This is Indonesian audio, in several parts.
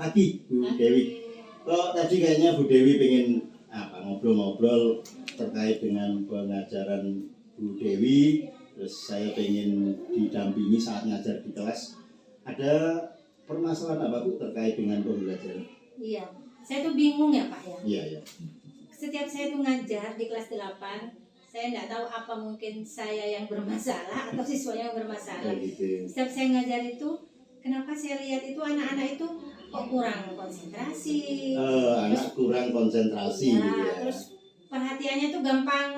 pagi Bu Dewi. Kok tadi kayaknya Bu Dewi pengen ngobrol-ngobrol terkait dengan pengajaran Bu Dewi, terus saya pengen didampingi saat ngajar di kelas. Ada permasalahan apa Bu terkait dengan pembelajaran? Iya, saya tuh bingung ya Pak ya. Iya, iya. Setiap saya tuh ngajar di kelas 8, saya nggak tahu apa mungkin saya yang bermasalah atau siswanya yang bermasalah. Gitu. Setiap saya ngajar itu, kenapa saya lihat itu anak-anak itu kok kurang konsentrasi. Anak kurang konsentrasi. Ya, Ya. terus perhatiannya tuh gampang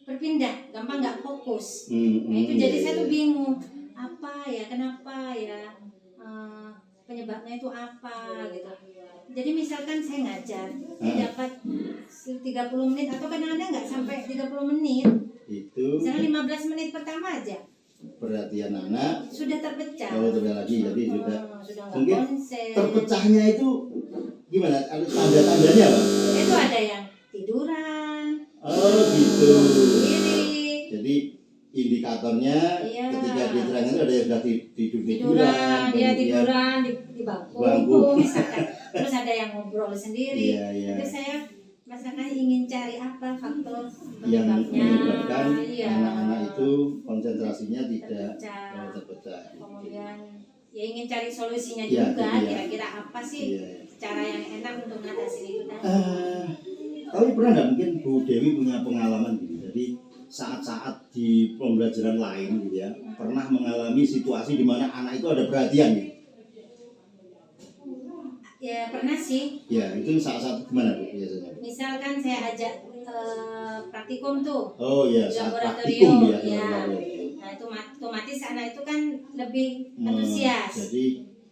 berpindah, gampang nggak fokus. Nah, itu jadi saya tuh bingung, apa ya, kenapa ya, penyebabnya itu apa gitu. Jadi misalkan saya ngajar, saya dapat 30 menit atau kadang-kadang nggak sampai 30 menit. Itu Misalnya 15 menit pertama aja perhatian anak sudah terpecah. sudah lagi, jadi sudah nggak mungkin konsen. terpecahnya itu gimana? Ada tanda-tandanya Pak? Itu ada yang tiduran. Oh gitu. Diri. Jadi indikatornya Iya. ketika diterangkan ada yang sudah Tiduran, tiduran, dia tiduran di bangku misalkan. Terus ada yang ngobrol sendiri. Iya, iya. Itu saya masakan ingin cari apa faktor yang penyebabnya. menyebabkan Iya. anak-anak itu konsentrasinya tidak Terpecah. terpecah. Kemudian ya ingin cari solusinya Iya, juga. iya. Kira-kira apa sih Iya. cara yang enak untuk mengatasi itu tadi? Tapi pernah nggak mungkin Bu Dewi punya pengalaman gitu? Jadi saat-saat di pembelajaran lain gitu ya, pernah mengalami situasi di mana anak itu ada perhatian gitu? Ya pernah sih. Ya, itu saat-saat gimana Bu biasanya? Misalkan saya ajak praktikum tuh. Oh ya, Di saat laboratorium, praktikum ya. ya. Laboratorium. Nah itu otomatis anak itu kan lebih Hmm, antusias Jadi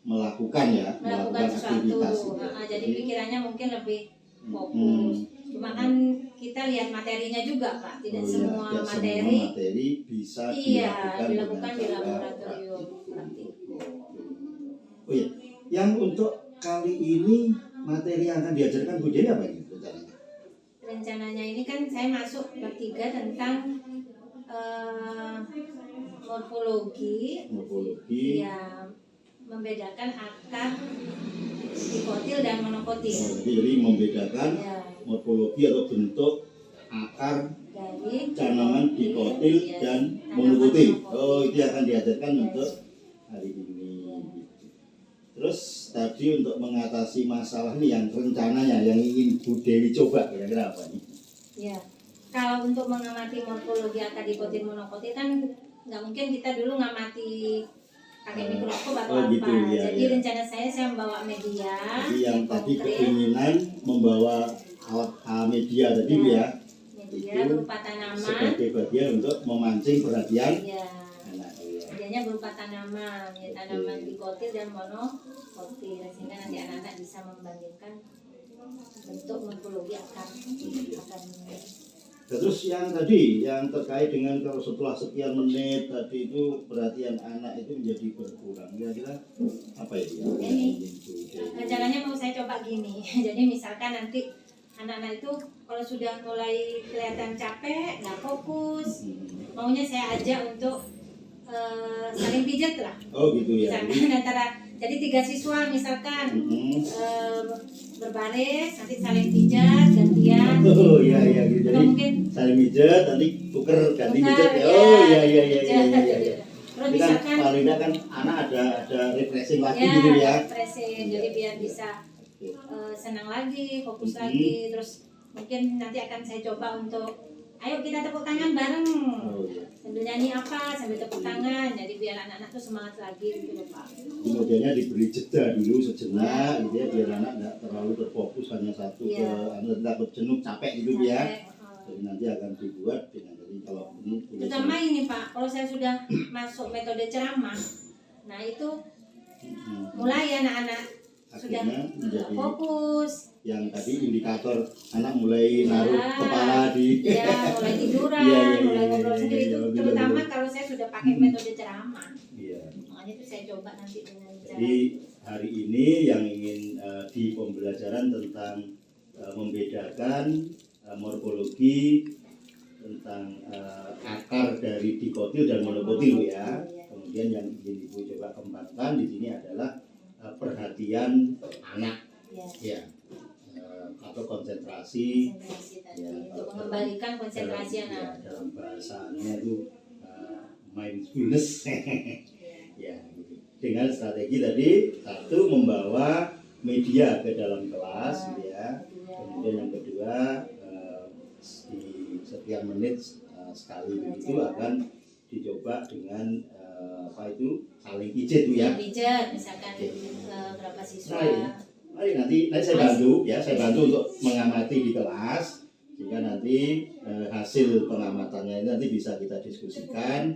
melakukan melakukan sesuatu. aktivitas gitu. Jadi pikirannya mungkin lebih Hmm. fokus. Cuma kan kita lihat materinya juga Pak, tidak semua tidak materi. semua materi bisa Iya, dilakukan dengan di cara laboratorium praktikum. praktik. Oh iya, yang untuk kali ini materi yang akan diajarkan Bu Dewi apa ini rencananya? Rencananya ini kan saya masuk bab 3 tentang morfologi. Morfologi. Ya, membedakan akar dikotil dan monokotil. Jadi membedakan Ya, morfologi atau bentuk akar dari tanaman dikotil ya, dan tanaman monokotil. monokotil. Oh, itu yang akan diajarkan Ya. untuk hari ini. Terus tadi untuk mengatasi masalah ini yang rencananya yang ingin Bu Dewi coba kira-kira apa nih? Ya, kalau untuk mengamati morfologi akar dikotil monokotil kan nggak mungkin kita dulu ngamati pakai mikroskop atau oh, apa. gitu, ya, Jadi ya. rencana saya membawa media. Jadi yang tadi konkret. keinginan membawa alat media tadi Bu ya, Media itu berupa tanaman. sebagai bagian untuk memancing perhatian Ya, anak ya. medianya berupa tanaman, ya tanaman dikotil dan monokotil, sehingga nanti anak-anak bisa membandingkan bentuk morfologi akar. Terus yang tadi yang terkait dengan kalau setelah sekian menit tadi itu perhatian anak itu menjadi berkurang, kira-kira apa ya? Ini rencananya mau saya coba gini. Jadi misalkan nanti anak-anak itu kalau sudah mulai kelihatan capek, nggak fokus, maunya saya ajak untuk saling pijat lah. Oh gitu ya. Misalkan jadi 3 siswa misalkan berbaris, nanti saling pijat gantian. Oh iya iya gitu. Atau Jadi mungkin saling pijat nanti tuker ganti tukar, pijat. ya, Oh iya iya iya pijat. iya iya. Terus Ini kan misalkan paling tidak kan anak ada refreshing lagi ya, gitu ya. refreshing, jadi biar bisa senang lagi, fokus lagi. Terus mungkin nanti akan saya coba untuk ayo kita tepuk tangan bareng. Oh iya. Sambil nyanyi apa, sambil tepuk tangan. Jadi biar anak-anak tuh semangat lagi gitu loh Pak. Kemudiannya diberi jeda dulu sejenak gitu ya, biar anak nggak terlalu terfokus hanya satu ke takut jenuh capek gitu ya. Jadi nanti akan dibuat dengan jadi kalau ini Terutama ini Pak, kalau saya sudah masuk metode ceramah, nah itu mulai anak-anak sudah akhirnya menjadi fokus. yang tadi indikator anak mulai naruh kepala di ya mulai tiduran, mulai ngobrol sendiri itu terutama kalau saya sudah pakai metode ceramah. Iya. Makanya itu saya coba nanti dengan cara. Jadi hari ini yang ingin di pembelajaran tentang membedakan morfologi tentang akar dari dikotil dan monokotil ya. Kemudian yang ingin Ibu coba kembangkan di sini adalah perhatian anak Ya. ya, atau konsentrasi Konsentrasi ya, tadi untuk mengembalikan konsentrasi dalam, anak. ya, dalam bahasanya itu mindfulness ya gitu. Dengan strategi tadi, satu membawa media ke dalam kelas ya, kemudian yang kedua di setiap menit sekali begitu akan dicoba dengan apa itu saling pijit tuh ya. Pijat misalkan berapa siswa. Nah, nanti saya bantu ya, saya bantu untuk mengamati di kelas sehingga nanti hasil pengamatannya itu nanti bisa kita diskusikan.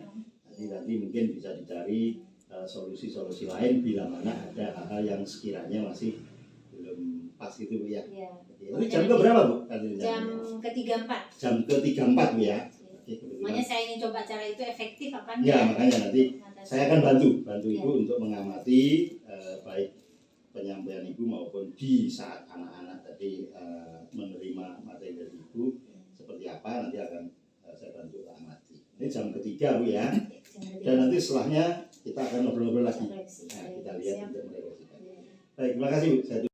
Nanti mungkin bisa dicari solusi-solusi lain bila mana ada hal-hal yang sekiranya masih belum pas gitu Bu ya. Ya. Tapi jam ke berapa Bu? Jam ke-3-4. Jam ke-3-4 Bu ya. Makanya saya ingin coba cara itu efektif apa enggak? Ya, makanya nanti saya akan bantu ya. Ibu untuk mengamati baik penyampaian Ibu maupun di saat anak-anak tadi menerima materi dari Ibu seperti apa nanti akan saya bantu amati. Ini jam ke-3 Bu ya. Dan nanti setelahnya kita akan ngobrol-ngobrol lagi. Nah, kita lihat untuk merefleksikan. Baik, terima kasih Bu. Saya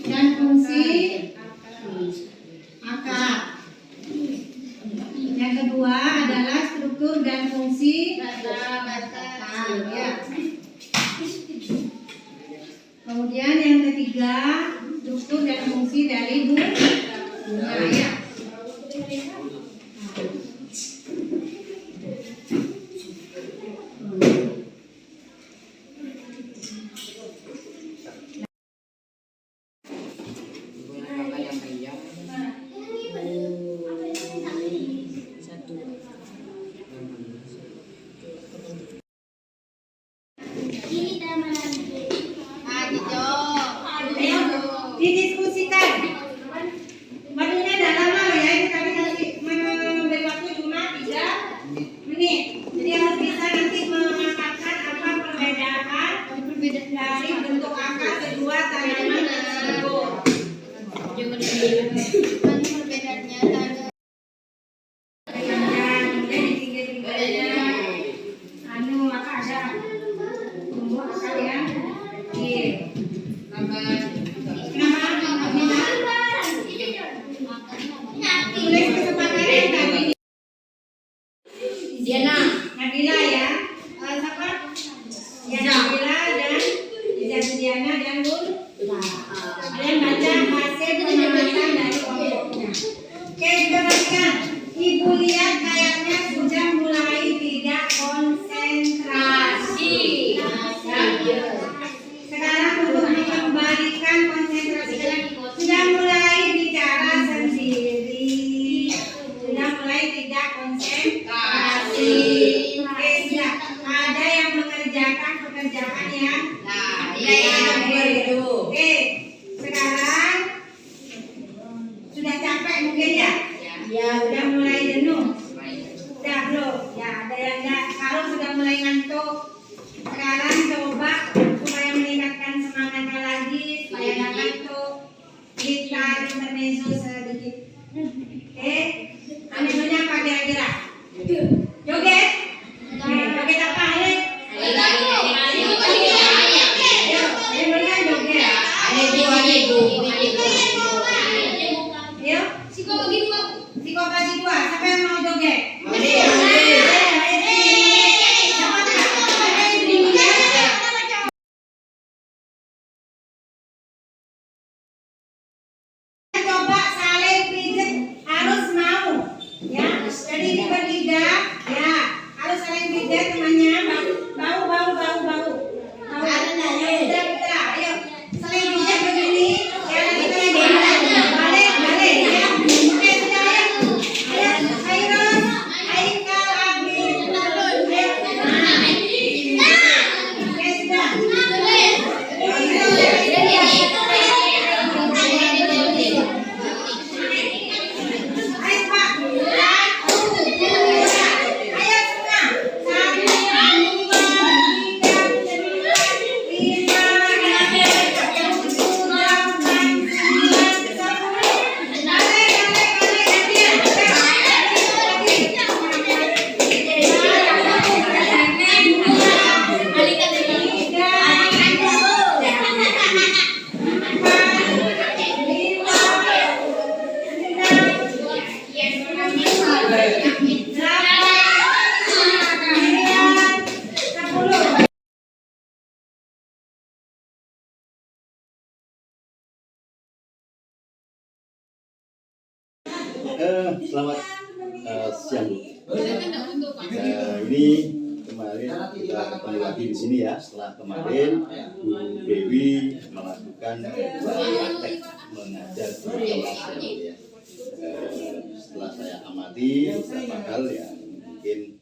dan fungsi akar. Yang kedua adalah struktur dan fungsi kata. Ya. Kemudian yang ketiga struktur dan fungsi dari bunga. Ya. Didiskusikan. Waktunya tidak lama ya, kami nanti memberi waktu cuma 3 menit. Jadi harus bisa nanti mengatakan apa perbedaan dari bentuk akar kedua tanaman tersebut. Perbedaannya ada. Kemudian di pinggir-pinggirnya, maka ada tumbuh akar yang kecil. Tulis kesepakatan tadi. Nabila ya. Siapa? Ya Nabila dan Diana dan Bun. Kalian baca hasil pengamatan dari kelompoknya. Oke, kita perhatikan. Ibu lihat kayaknya sudah mulai tidak konsentrasi. Sekarang untuk mengembalikan konsentrasi sudah mulai bicara sendiri, sudah mulai tidak konsentrasi. Oke, sudah ada yang mengerjakan pekerjaan yang Oke, sekarang sudah capek mungkin ya? Ya, sudah mulai jenuh. Sudah belum? Ya, ada yang enggak. Kalau sudah mulai ngantuk, sekarang coba supaya meningkatkan semangatnya lagi, supaya nggak ngantuk, kita intermezzo sedikit. Oke, animenya apa kira-kira? Joget? Oke, joget apa? Siko bagi 2, siapa yang mau joget? Coba saling pijat, harus mau ya. Jadi ini bertiga ya, harus saling pijat temannya. Bau. Putra, ayo saling pijat begini. Ya nanti kalian balik ya. Oke sudah ya. Ayo Khairul, Aikal, Abi. Oke sudah. Selamat siang Bu. Ini kemarin kita ketemu lagi di sini ya. Setelah kemarin Bu Dewi melakukan praktek mengajar di kelas ya. Setelah saya amati beberapa hal yang mungkin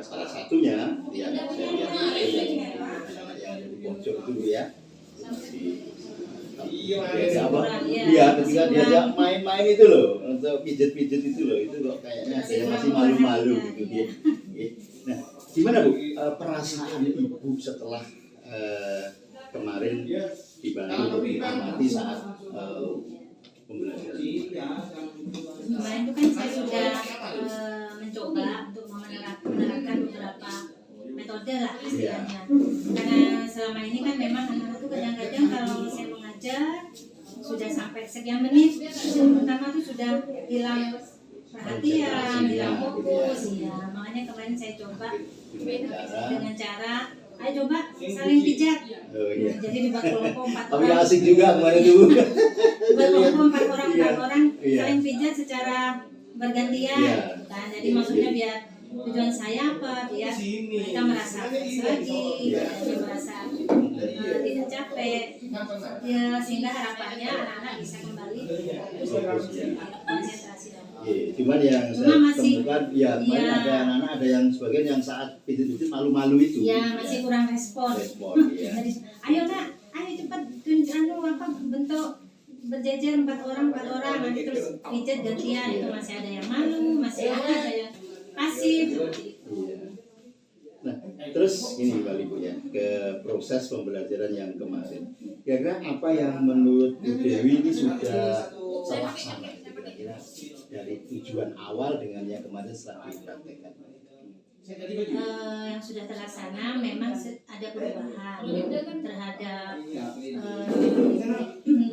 salah satunya yang saya lihat itu yang anak-anak yang ada di pojok itu Bu ya. Iya, ketika diajak main-main itu loh, untuk pijet-pijet itu loh, itu kok kayaknya saya masih malu-malu gitu dia. Nah, gimana Bu perasaan Ibu setelah kemarin dibantu diamati saat pembelajaran? Kemarin itu kan saya sudah mencoba untuk menerapkan beberapa metode lah istilahnya. Karena selama ini kan memang anak-anak itu kadang-kadang kalau saya mengajar sudah sampai sekian menit, yang pertama itu sudah hilang perhatian, hilang fokus ya. Makanya kemarin saya coba dengan cara ayo coba saling pijat. Jadi dibuat kelompok 4 Tapi orang. asik juga kemarin itu. Dibuat kelompok 4 orang saling pijat secara bergantian. Kan? Jadi maksudnya biar tujuan saya apa? Biar mereka merasa fresh lagi, dia merasa tidak capek. Ya, sehingga harapannya anak-anak bisa kembali konsentrasi lagi. Cuman yang saya temukan, ya kemarin ada anak-anak, ada yang sebagian yang saat pijit-pijit malu-malu itu. Ya, masih kurang respon. Ya. Jadi, ayo nak, ayo cepat bentuk berjejer 4 orang, nanti terus pijat gantian. Itu masih ada yang malu, masih ada yang pasif. Iya. Nah, terus ini kali Bu ya, ke proses pembelajaran yang kemarin. Kira-kira apa yang menurut Bu Dewi ini sudah terlaksana kira-kira dari tujuan awal dengan yang kemarin setelah dipraktekkan? Yang sudah terlaksana memang ada perubahan terhadap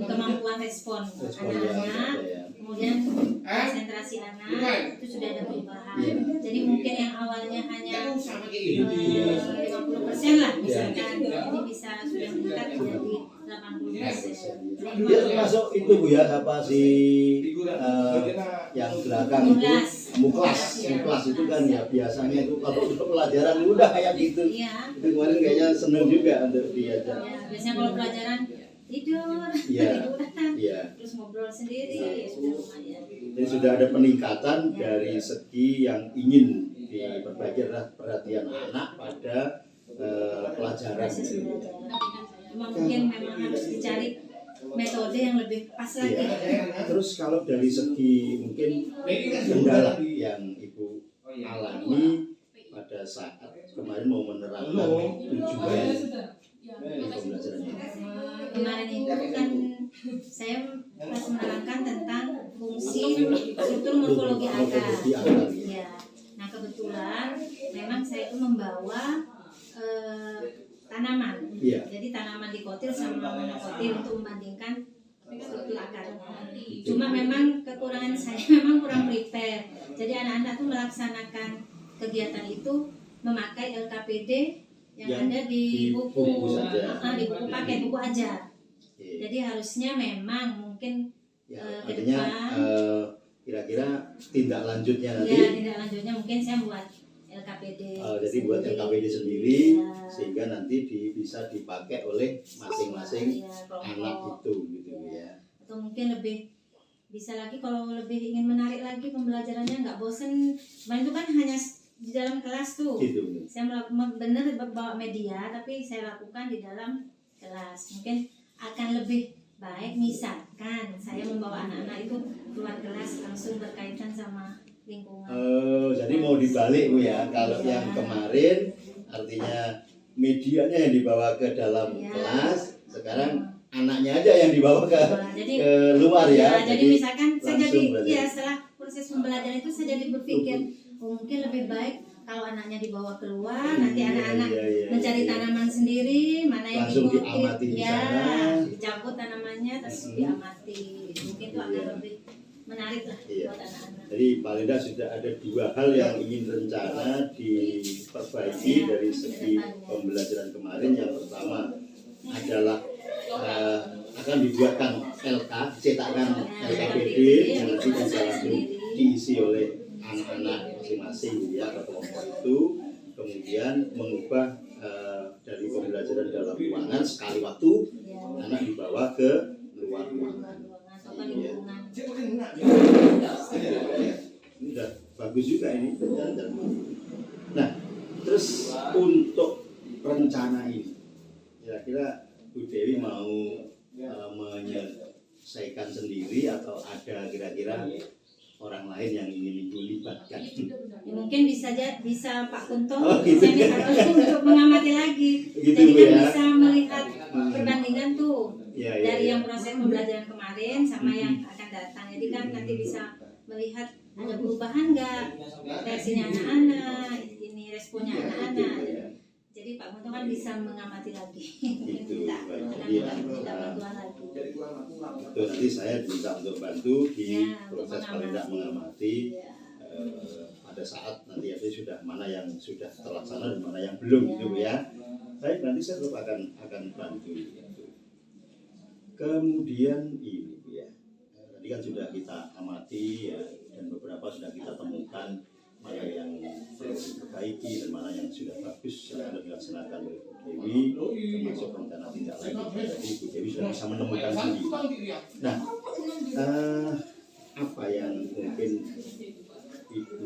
kemampuan respon anak-anak, kemudian konsentrasi anak itu sudah ada perubahan. Jadi mungkin yang awalnya hanya 50% lah misalkan, ini bisa sudah meningkat menjadi 80%. Dia termasuk itu Bu ya, apa si yang belakang itu muklas itu kan ya biasanya itu kalau untuk pelajaran udah kayak gitu. Iya. Itu kemarin kayaknya seneng juga untuk diajar. Ya, biasanya kalau pelajaran tidur, terus ngobrol sendiri, ya sudah lumayan. Jadi sudah ada peningkatan dari segi yang ingin diperbaiki adalah perhatian anak pada pelajaran. Cuma mungkin memang harus dicari metode yang lebih pas lagi. Terus kalau dari segi mungkin kendala yang Ibu alami pada saat kemarin mau menerapkan tujuan pembelajarannya. Kemarin itu kan saya harus menerangkan tentang fungsi struktur morfologi akar. Ya. Nah kebetulan memang saya itu membawa tanaman. Jadi tanaman dikotil sama monokotil untuk membandingkan struktur akarnya. Cuma memang kekurangan saya memang kurang prepare. Jadi anak-anak tuh melaksanakan kegiatan itu memakai LKPD yang ada di buku paket buku ajar. Jadi harusnya memang mungkin ke depan kira-kira tindak lanjutnya nanti. Ya, tindak lanjutnya mungkin saya buat LKPD. Jadi buat LKPD sendiri sehingga nanti bisa dipakai oleh masing-masing anak itu gitu ya. Atau mungkin lebih bisa lagi kalau lebih ingin menarik lagi pembelajarannya, nggak bosen. Kemarin itu kan hanya di dalam kelas tuh. Gitu. Saya melakukan benar bawa media, tapi saya lakukan di dalam kelas. Mungkin akan lebih baik misalkan saya membawa anak-anak itu keluar kelas langsung berkaitan sama lingkungan. Jadi mau dibalik Bu ya, kalau yang kemarin artinya medianya yang dibawa ke dalam kelas, sekarang anaknya aja yang dibawa ke luar ya. Jadi misalkan saya jadi setelah proses pembelajaran itu saya jadi berpikir mungkin lebih baik kalau anaknya dibawa keluar, nanti anak-anak mencari tanaman sendiri, mana yang diamati di sana, dicabut tanamannya terus diamati. Mungkin itu akan lebih menarik lah Iya. buat anak-anak. Jadi paling tidak sudah ada 2 hal yang ingin rencana diperbaiki dari segi pembelajaran kemarin. Yang pertama adalah akan dibuatkan LK, cetakan LKPD yang nanti bisa langsung diisi oleh anak-anak masing-masing ya atau kelompok itu. Kemudian mengubah dari pembelajaran dalam ruangan sekali waktu anak dibawa ke luar ruangan. Iya. Ini udah bagus juga ini. Nah, terus untuk rencana ini, kira-kira Bu Dewi mau menyelesaikan sendiri atau ada kira-kira orang lain yang ingin Ibu libatkan? Ya, mungkin bisa Pak Kunto, gitu. saya minta tolong untuk mengamati lagi. Gitu, Jadi kan ya. bisa melihat perbandingan tuh Ya, dari ya. yang proses pembelajaran kemarin sama yang akan datang. Jadi kan nanti bisa melihat ada perubahan nggak reaksinya anak-anak, ini responnya anak-anak. Jadi Pak Kunto kan bisa mengamati lagi. Gitu. Kita bantuan lagi. Itu nanti saya bisa untuk bantu di proses paling tidak mengamati. Pada saat nanti sudah mana yang sudah terlaksana dan mana yang belum gitu ya. Baik, nanti saya tetap akan bantu. Kemudian ini ya, tadi kan sudah kita amati ya, dan beberapa sudah kita temukan mana yang perlu diperbaiki dan mana yang sudah bagus yang sudah dilaksanakan oleh Bu Dewi, termasuk rencana tindak lanjut. Jadi Bu Dewi sudah bisa menemukan sendiri. Nah, apa yang mungkin Ibu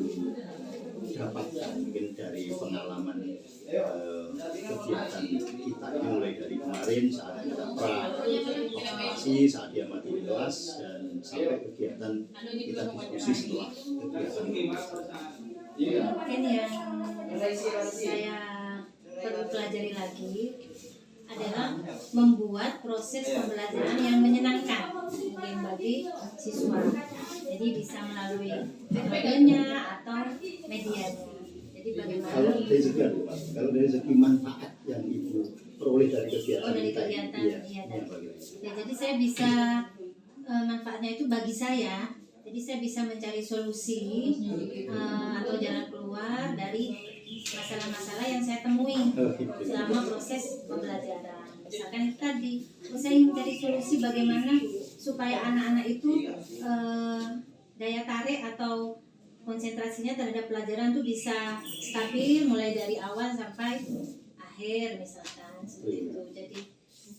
dapatkan mungkin dari pengalaman kegiatan kita ini mulai dari kemarin saat kita observasi, saat dia mati di kelas dan sampai kegiatan kita diskusi setelah kegiatan Mungkin yang saya perlu pelajari lagi adalah membuat proses pembelajaran yang menyenangkan mungkin bagi siswa. Jadi bisa melalui metodenya atau medianya. Jadi bagaimana? Kalau dari segi manfaat yang Ibu peroleh dari kegiatan dari kita kegiatan ini, ya, jadi saya bisa manfaatnya itu bagi saya. Jadi saya bisa mencari solusi atau jalan keluar dari masalah-masalah yang saya temui selama proses pembelajaran. Misalkan itu tadi, saya ingin mencari solusi bagaimana supaya anak-anak itu daya tarik atau konsentrasinya terhadap pelajaran itu bisa stabil mulai dari awal sampai akhir misalkan seperti itu.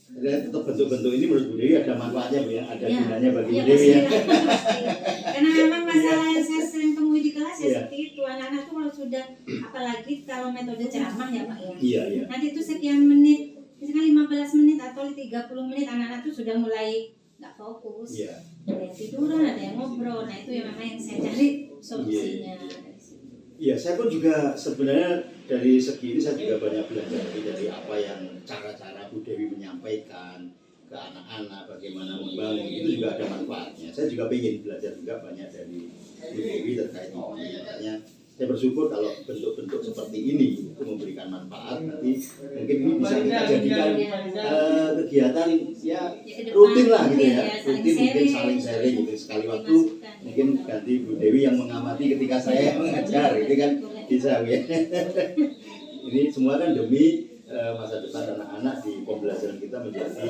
Jadi tetap bentuk-bentuk ini menurut Bu Dewi ada manfaatnya Bu ya, ada gunanya bagi Bu Dewi pasti, ya. pasti. Karena memang masalah yang saya sering temui di kelas ya seperti itu, anak-anak tuh kalau sudah, apalagi kalau metode ceramah ya Pak ya. Iya. Nanti itu sekian menit, misalkan 15 menit atau 30 menit anak-anak tuh sudah mulai nggak fokus. Iya. Ada yang tiduran, ada yang ngobrol. Nah itu yang memang yang saya cari solusinya. Iya, saya pun juga sebenarnya dari segi ini saya juga banyak belajar dari apa yang cara-cara Bu Dewi menyampaikan ke anak-anak, bagaimana membangun, itu juga ada manfaatnya. Saya juga ingin belajar juga banyak dari Bu Dewi terkait ini. Makanya saya bersyukur kalau bentuk-bentuk seperti ini itu memberikan manfaat. Nanti mungkin ini bisa kita jadikan kegiatan ya rutin lah gitu ya, rutin mungkin saling sharing gitu sekali waktu. Mungkin ganti Bu Dewi yang mengamati ketika saya mengajar, itu kan bisa ya. Ini semua kan demi masa depan anak-anak di pembelajaran kita menjadi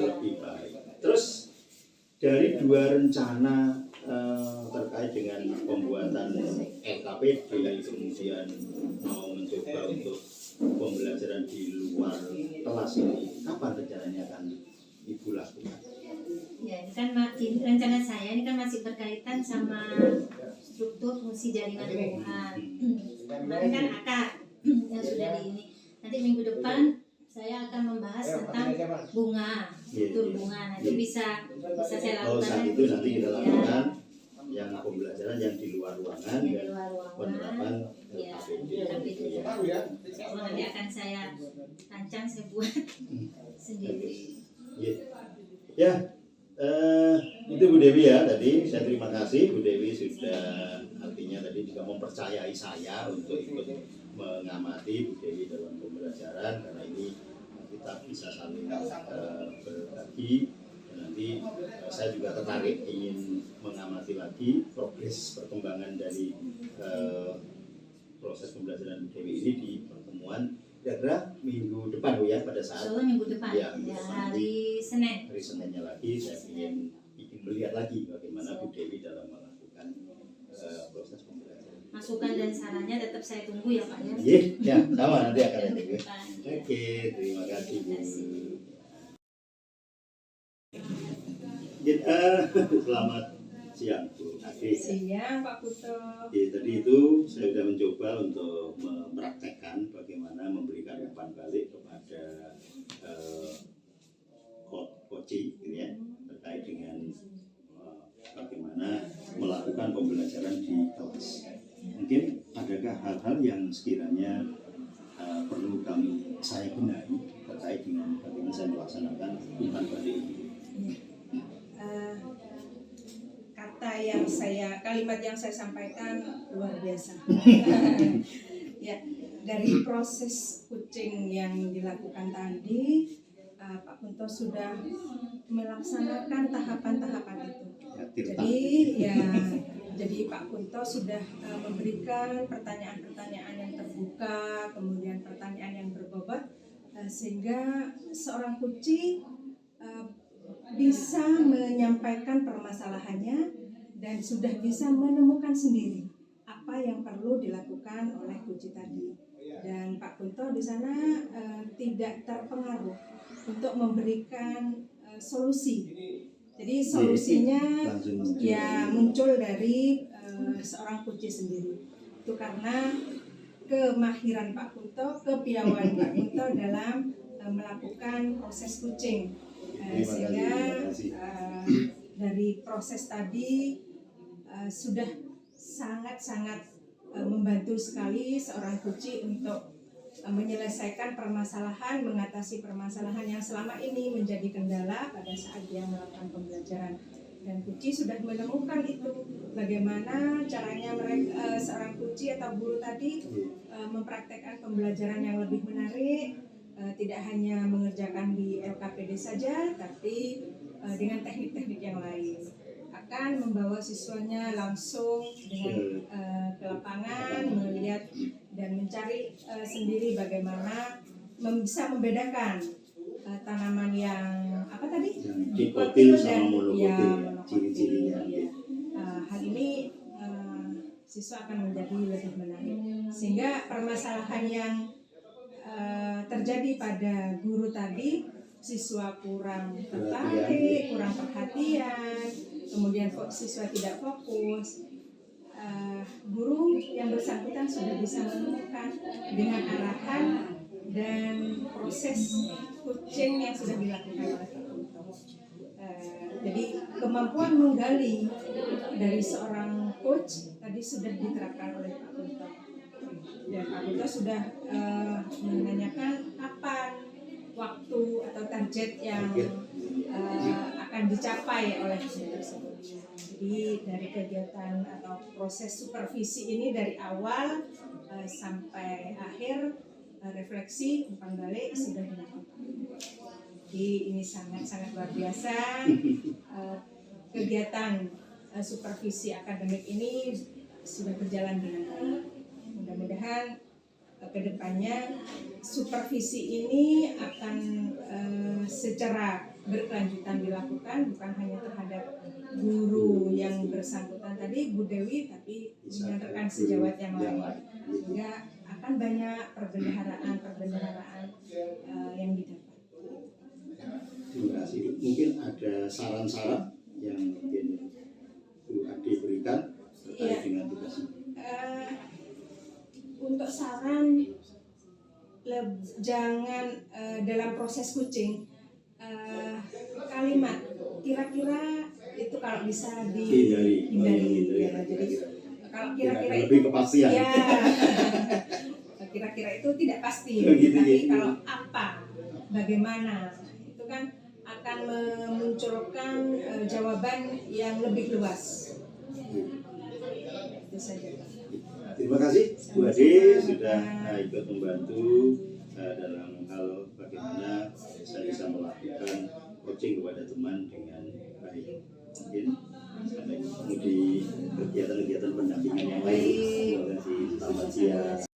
lebih baik. Terus dari 2 rencana terkait dengan pembuatan LKPD, kemudian mau mencoba untuk pembelajaran di luar kelas ini, kapan rencananya akan Ibu lakukan? Ya, ini kan rencana saya ini kan masih berkaitan sama struktur fungsi jaringan tumbuhan. Kemarin kan akar yang sudah di ini. Nanti minggu depan saya akan membahas tentang bunga, struktur bunga. Nah, itu bisa saya lakukan. Saat itu nanti kita lakukan yang pembelajaran yang di luar ruangan dan penerapan LKPD. Nanti akan saya rancang, saya buat sendiri. Ya, itu Bu Dewi ya tadi. Saya terima kasih Bu Dewi sudah artinya tadi juga mempercayai saya untuk ikut mengamati Bu Dewi dalam pembelajaran, karena ini kita bisa saling berbagi. Dan nanti saya juga tertarik ingin mengamati lagi progres perkembangan dari proses pembelajaran Bu Dewi ini di pertemuan kira-kira minggu depan Bu ya, pada saat Insyaallah minggu depan ya, ya, hari Senin. hari Seninnya lagi saya ingin melihat lagi bagaimana Bu Dewi dalam melakukan proses pembelajaran. Masukan dan sarannya tetap saya tunggu ya Pak ya. Iya, ya, sama nanti akan ada Bu. Depan. Oke, terima kasih Bu. Selamat siang Bu Ade. Siang Pak Puto. Jadi tadi itu saya sudah mencoba untuk mempraktekkan bagaimana memberikan umpan balik kepada coaching gitu ya, terkait dengan bagaimana melakukan pembelajaran di kelas. Mungkin adakah hal-hal yang sekiranya perlu saya benahi terkait dengan bagaimana saya melaksanakan umpan balik ini. Kalimat yang saya sampaikan luar biasa. Ya, dari proses coaching yang dilakukan tadi, Pak Kunto sudah melaksanakan tahapan-tahapan itu. Jadi Pak Kunto sudah memberikan pertanyaan-pertanyaan yang terbuka, kemudian pertanyaan yang berbobot, sehingga seorang coach bisa menyampaikan permasalahannya dan sudah bisa menemukan sendiri apa yang perlu dilakukan oleh coach tadi. Dan Pak Kunto di sana tidak terpengaruh untuk memberikan solusi. Jadi solusinya ya muncul dari seorang coach sendiri. Itu karena kemahiran Pak Kunto, kepiawaian Pak Kunto dalam melakukan proses coaching. Sehingga dari proses tadi sudah sangat-sangat membantu sekali seorang coach untuk menyelesaikan permasalahan, mengatasi permasalahan yang selama ini menjadi kendala pada saat dia melakukan pembelajaran. Dan coach sudah menemukan itu, bagaimana caranya seorang coach atau guru tadi mempraktekkan pembelajaran yang lebih menarik, tidak hanya mengerjakan di LKPD saja, tapi dengan teknik-teknik yang lain. Akan membawa siswanya langsung dengan ke lapangan, melihat dan mencari sendiri bagaimana bisa membedakan tanaman yang apa tadi? Dikotil sama monokotil, ya, ciri-cirinya. Ya. Hal ini siswa akan menjadi lebih menarik, sehingga permasalahan yang terjadi pada guru tadi, siswa kurang tertarik, kurang perhatian, kemudian siswa tidak fokus, guru yang bersangkutan sudah bisa menemukan dengan arahan dan proses coaching yang sudah dilakukan oleh Pak Kunto. Jadi kemampuan menggali dari seorang coach tadi sudah diterapkan oleh Pak Kunto. Dan Pak Kunto sudah menanyakan kapan waktu atau target yang akan dicapai oleh guru tersebut. Jadi dari kegiatan atau proses supervisi ini dari awal sampai akhir refleksi umpan balik sudah dilakukan. Jadi ini sangat-sangat luar biasa. Kegiatan supervisi akademik ini sudah berjalan dengan baik. Mudah-mudahan kedepannya supervisi ini akan secara berkelanjutan dilakukan, bukan hanya terhadap guru yang bersangkutan tadi, Bu Dewi, tapi dengan rekan sejawat yang lain, sehingga akan banyak perbendaharaan yang didapat. Terima kasih. Mungkin ada saran-saran yang mungkin Bu Ade berikan terkait dengan tugas ini. Untuk saran, jangan dalam proses coaching kalimat kira-kira itu kalau bisa dihindari. Ya, jadi kalau kira-kira itu lebih kepastian. Ya, kira-kira itu tidak pasti. Tapi kalau apa, bagaimana, itu kan akan memunculkan jawaban yang lebih luas. Itu saja. Terima kasih Bu Ade sudah ikut membantu dalam hal bagaimana saya bisa melakukan coaching kepada teman dengan baik. Mungkin sampai ketemu di kegiatan-kegiatan pendampingan yang lain. Terima kasih. Selamat siang.